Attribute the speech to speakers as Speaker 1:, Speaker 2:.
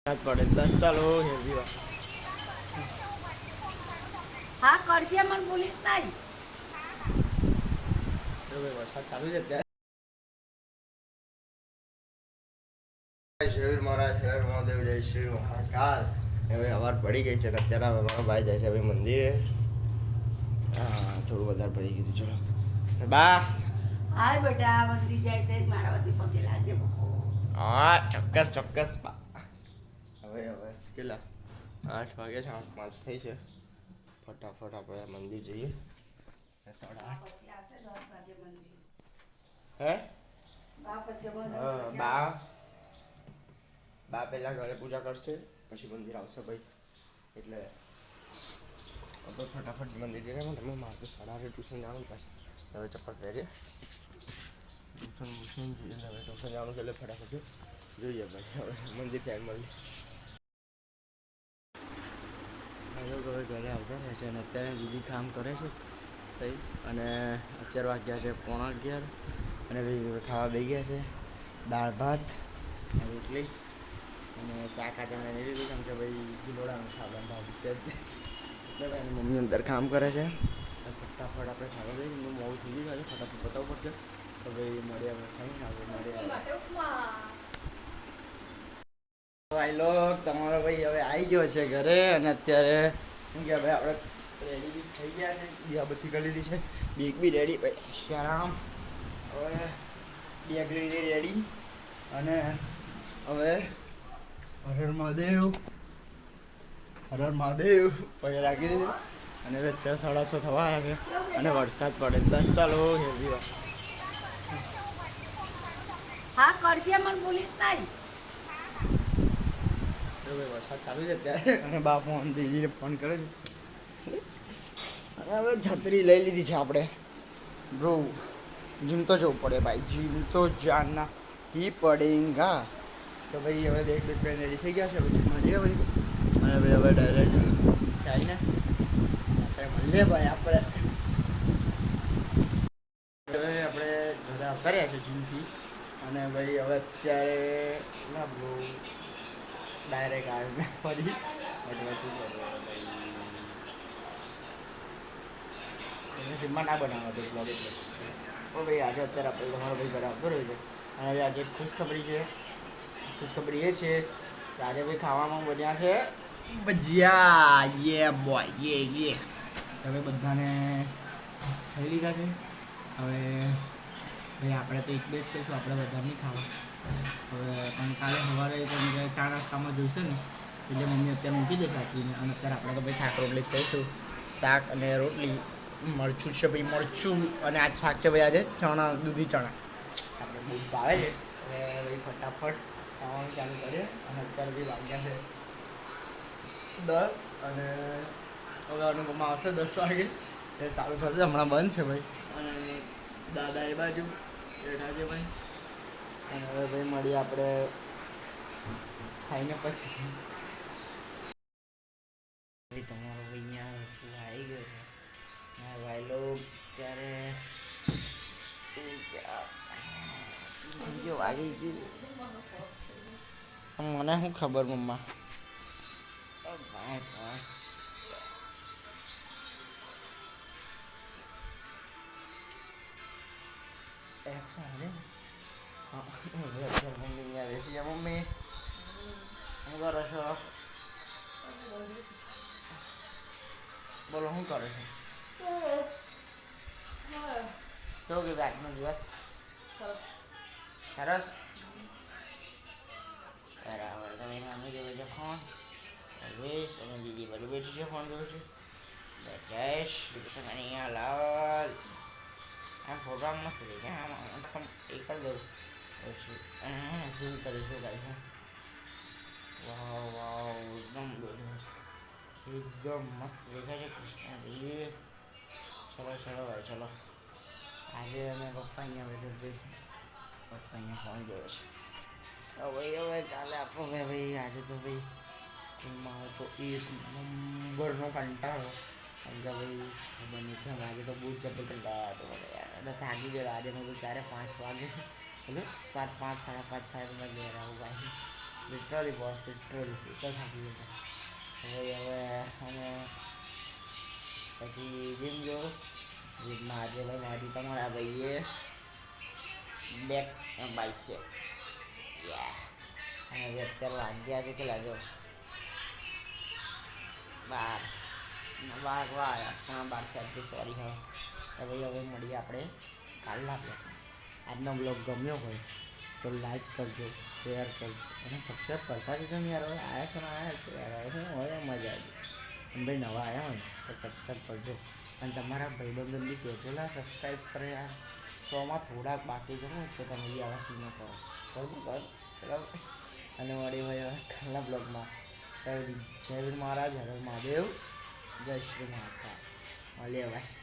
Speaker 1: પડે 10 સાલ હો હેવી વાત.
Speaker 2: હા કરજે મને બોલીશ નહીં.
Speaker 1: જો ભાઈ વરસાદ ચાલુ છે અત્યારે. શિવ મહારાજ શિવ મહાદેવ જય શ્રી મહાકાલ. હવે સવાર પડી ગઈ છે અત્યારે હવે મારો ભાઈ જાય છે હવે મંદિરે. હા થોડું વધારે પડી ગયું ચલો બા.
Speaker 2: હાય બેટા મંદિર જાય છે મારા વતી પગે લાગે.
Speaker 1: હા ચોક્કસ ચોક્કસ બા. હવે કેટલા 8 વાગે છે 8:05 થઈ છે. ફટાફટ આપણે મંદિર જઈએ. 8:30
Speaker 2: પછી આવશે 10 વાગે મંદિર.
Speaker 1: હે
Speaker 2: પછી
Speaker 1: બા બા પહેલાં ઘરે પૂજા કરશે પછી મંદિર આવશે ભાઈ એટલે આપણે ફટાફટ મંદિર જઈએ. તમે મારું 8:30 ટ્યુશન જવાનું થાય હવે ચપ્પલ પહેરીએ ટ્યુશન જોઈએ હવે ટ્યુશન જવાનું છે એટલે ફટાફટ જોઈએ ભાઈ હવે મંદિર ટાઈમ મળીએ. હવે ઘરે આવતા રહે છે અને અત્યારે દીદી કામ કરે છે તઈ અને અત્યારે વાગ્યા છે 11:15 અને ભાઈ ખાવા બેસી ગયા છે. દાળ ભાત રોટલી અને શાક આજે મેં નહીં લીધું કેમ કે ભાઈ ગિલોડાનું ખાવાનું ભાવ છે એટલે એની મમ્મી અંદર કામ કરે છે. ફટાફટ આપણે ખાવા દઈએ મોડું થઈ ગયું છે ફટાફટ બતાવવું પડશે તો ભાઈ મળીએ આપણે ખાઈને આપણે મળીએ. ભાઈ લોક તમારો ભાઈ હવે આવી ગયો છે ઘરે અને અત્યારે શું કે ભાઈ આપણે રેડી બી થઈ ગયા છે. દીવાબત્તી કરી લીધી છે. બેગ બી રેડી ભાઈ શ્યારામ હવે બેગ લઈને રેડી અને હવે હર મહાદેવ પગે રાખી દીધું અને હવે અત્યારે 6:30 થવા આવ્યા છે અને વરસાદ પડે 10 સાલ હો હેવી વાત.
Speaker 2: હા કરજે મને બોલીશ નહીં.
Speaker 1: વરસાદ ચાલુ છે અત્યારે અને બા ફોન દીદીને ફોન કરે છે અને હવે છત્રી લઈ લીધી છે આપણે. બ્રો જીમ તો જવું પડે ભાઈ જીમ તો જાના હી પડેગા. તો ભાઈ હવે બેગ રેડી થઈ ગયા છે હવે જીમમાં જઈએ ભાઈ અને ભાઈ હવે ડાયરેક્ટ આવીને આપણે મળીએ ભાઈ આપણે હવે આપણે ઘરે આવતા રહ્યા છે જીમથી અને ભાઈ હવે અત્યારે ના બ્રો ડાયરેક્ટ આવીને ફરી એટલે શું કરવું ભાઈ જીમમાં ના બનાવવા દે બ્લોગ એટલે ઓ ભાઈ આજે અત્યારે આપણે તમારો ભાઈ ઘરે આવતો રહ્યો છે અને હવે આજે ખુશખબરી છે. ખુશખબરી એ છે કે આજે ભાઈ ખાવામાં બન્યા છે ભજીયા. યે બોય યે હવે બધાને ખાઈ લીધા છે. હવે ભાઈ આપણે તો એક બે જ કહીશું આપણે બધા નહીં ખાવા હવે પણ કાલે સવારે તમે ચા નાસ્તામાં જોઈશે ને એટલે મમ્મી અત્યારે મૂકી દેશે આટલીને અને અત્યારે આપણે તો ભાઈ શાક રોટલી જ કહીશું. શાક અને રોટલી મરચું છે ભાઈ મરચું અને આજ શાક છે ભાઈ આજે ચણા દૂધી ચણા આપણે બહુ ભાવે છે. હવે ભાઈ ફટાફટ ખાવાનું ચાલુ કરીએ અને અત્યારે બી વાગ્યા છે 10 અને હવે અનુપમા આવશે 10 વાગે એ ચાલુ થશે હમણાં બંધ છે ભાઈ અને દાદા એ બાજુ બેઠા છે ભાઈ અને હવે ભાઈ મળીએ આપણે ખાઈને પછી. તમારો ભાઈ અહીંયા શું આવી ગયો છે ભાઈ લોક ત્યારે વાગી ગયું મને શું ખબર મમ્મા. મમ્મી આવે છે મમ્મી શું કરો છો બોલો શું કરે છે કેવું કે આજનો દિવસ સરસ બરાબર. તમે મમ્મી જોવે છે ફોન હવેશ અને દીદી બધું બેઠી છે ફોન જોવે છે જયેશ અહીંયા લાલ આ પ્રોગ્રામ મસ્ત છે આમ એ કરી દઉં પછી શું કરીશું ગાઈશું. વાવ વાવ એકદમ મસ્ત દેખાય છે કૃષ્ણજી. ચલો ચલો ભાઈ ચલો આજે અમે પપ્પા અહીંયા બેઠો ભાઈ પપ્પા અહીંયા ફોન જોવે છે. હવે કાલે આપણો ભાઈ આજે તો ભાઈ સ્કૂલમાં આવે તો એક નંબરનો કંટાળો કેમ કે ભાઈ ખબર નહીં છે આજે તો બહુ જબર કંટાળો હતો એટલે થાકી ગયો આજે મેં તો ત્યારે 5 વાગે એટલે 7:05 5:30 થાય તો મેં ઘેર આવું ભાઈ લિટરલી બોસ લિટરલી એક જ થાકી ગયો હવે અને પછી જીમ જો જીમમાં આજે ભાઈ મારી તમારા ભાઈએ બેક બાઈસે અને હવે અત્યારે વાગ્યા છે કે લાગ્યો 12 આવ્યા પણ 12 સોરી હવે હવે મળીએ આપણે કાલના બ્લોગમાં. આજનો બ્લોગ ગમ્યો હોય તો લાઈક કરજો, શેર કરજો અને સબસ્ક્રાઈબ કરતા જજો ને યાર. હવે આવ્યા છે યાર, હું હવે મજા આવી. અને ભાઈ નવા આવ્યા હોય તો સબસ્ક્રાઈબ કરજો અને તમારા ભાઈબંધો બી કહેજો લા સબસ્ક્રાઈબ કરે યાર. 100માં થોડાક બાકી છે ને તો તમે બી આવા સીનો કરો બરાબર. અને મળી હોય કાલના બ્લોગમાં. જય વીર મહારાજ, હર મહાદેવ, જય શ્રી મહાકાલ. મળીએ ભાઈ.